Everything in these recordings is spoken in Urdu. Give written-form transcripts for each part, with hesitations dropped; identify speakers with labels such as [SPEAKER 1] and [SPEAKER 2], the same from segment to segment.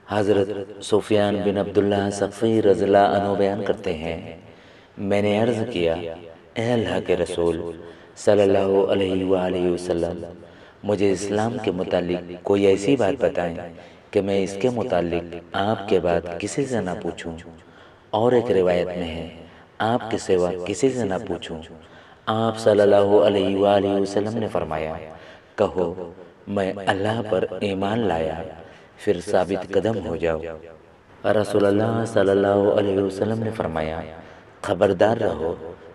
[SPEAKER 1] حضرت سفیان بن عبداللہ ثقفی رضی اللہ عنہ بیان کرتے ہیں، میں نے عرض کیا، اے اللہ کے رسول صلی اللہ علیہ وآلہ وسلم، مجھے اسلام کے متعلق کوئی ایسی بات بتائیں کہ میں اس کے متعلق آپ کے بعد کسی سے نہ پوچھوں۔ اور ایک روایت میں ہے، آپ کے سوا کسی سے نہ پوچھوں۔ آپ صلی اللہ علیہ وآلہ وسلم نے فرمایا، کہو میں اللہ پر ایمان لایا، پھر ثابت قدم ہو جاؤ۔ رسول اللہ صلی اللہ علیہ وسلم نے فرمایا، خبردار رہو،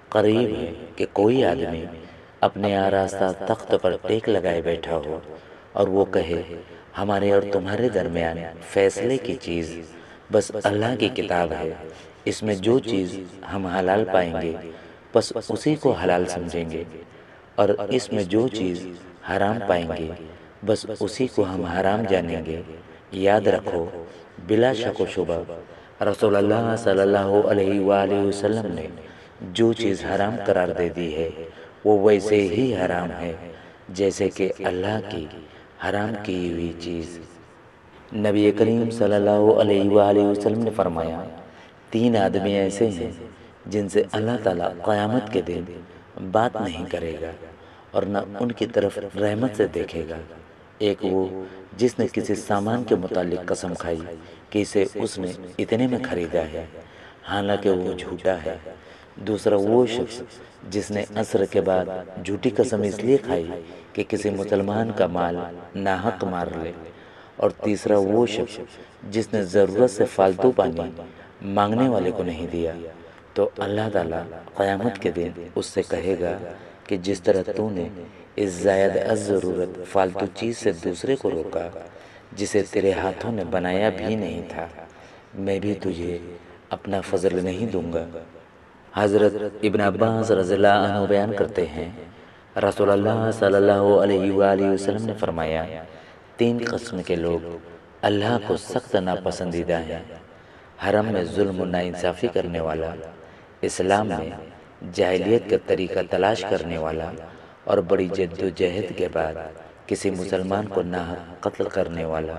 [SPEAKER 1] قریب ہے کہ کوئی آدمی اپنے آراستہ تخت پر ٹیک لگائے بیٹھا ہو اور وہ کہے، ہمارے اور تمہارے درمیان فیصلے کی چیز بس اللہ کی کتاب ہے، اس میں جو چیز ہم حلال پائیں گے بس اسی کو حلال سمجھیں گے، اور اس میں جو چیز حرام پائیں گے بس اسی کو ہم حرام جانیں گے۔ یاد رکھو، بلا شک و شبہ رسول اللہ صلی اللہ علیہ وآلہ وسلم نے جو چیز حرام قرار دے دی ہے وہ ویسے ہی حرام ہے جیسے کہ اللہ کی حرام کی ہوئی چیز۔ نبی کریم صلی اللہ علیہ وآلہ وسلم نے فرمایا، تین آدمی ایسے ہیں جن سے اللہ تعالیٰ قیامت کے دن بات نہیں کرے گا اور نہ ان کی طرف رحمت سے دیکھے گا۔ ایک وہ جس نے کسی سامان کے متعلق قسم کھائی کہ اسے اس نے اتنے میں خریدا ہے، حالانکہ وہ جھوٹا ہے۔ دوسرا وہ شخص جس نے عصر کے بعد جھوٹی قسم اس لیے کھائی کہ کسی مسلمان کا مال ناحق مار لے۔ اور تیسرا وہ شخص جس نے ضرورت سے فالتو پانی مانگنے والے کو نہیں دیا۔ تو اللہ تعالیٰ قیامت کے دن اس سے کہے گا کہ جس طرح تو نے اس زائد از ضرورت فالتو چیز سے دوسرے کو روکا جسے تیرے ہاتھوں نے بنایا بھی نہیں تھا، میں بھی تجھے اپنا فضل نہیں دوں گا۔ حضرت ابن عباس رضی اللہ عنہ بیان کرتے ہیں، رسول اللہ صلی اللہ علیہ وآلہ وسلم نے فرمایا، تین قسم کے لوگ اللہ کو سخت ناپسندیدہ ہیں، حرم میں ظلم و ناانصافی کرنے والا، اسلام میں جاہلیت کا طریقہ تلاش کرنے والا، اور بڑی جد و جہد کے بعد کسی مسلمان کو ناحق قتل کرنے والا۔